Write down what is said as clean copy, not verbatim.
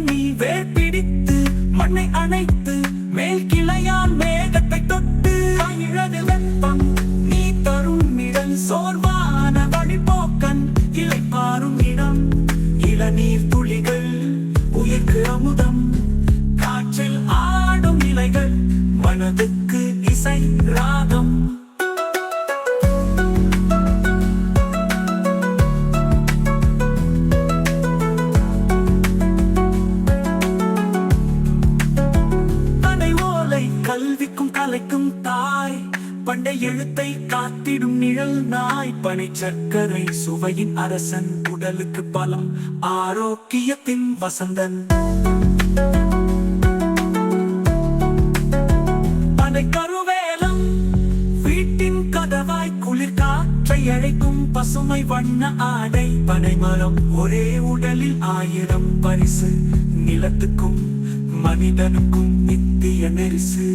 நீ வேர் பிடித்து மண்ணை அணைத்து மேல் கிளையால் மேகத்தை தொட்டு இழது வெப்பம் நீ தரும் நிழல் சோர்வான வழிபோக்கன் இலை பாரும் இடம் இளநீர் துளிகள் உயிர்க்கு அமுதம் காற்றில் ஆடும் இலைகள் மனதுக்கு இசை ராகம் கல்விக்கும் கலைக்கும் தாய் பண்டை எழுத்தை காத்திடும் நிழல் நாய் பனை சர்க்கரை சுவையின் அரசன் உடலுக்கு பலம் ஆரோக்கியத்தின் வசந்தன் பனை கருவேலம் வீட்டின் கதவாய் குளிர் காற்றை அழைக்கும் பசுமை வண்ண ஆடை பனை மரம் ஒரே உடலில் 1000 பரிசு நிலத்துக்கும் மனிதனுக்கும் நித்திய நெரிசு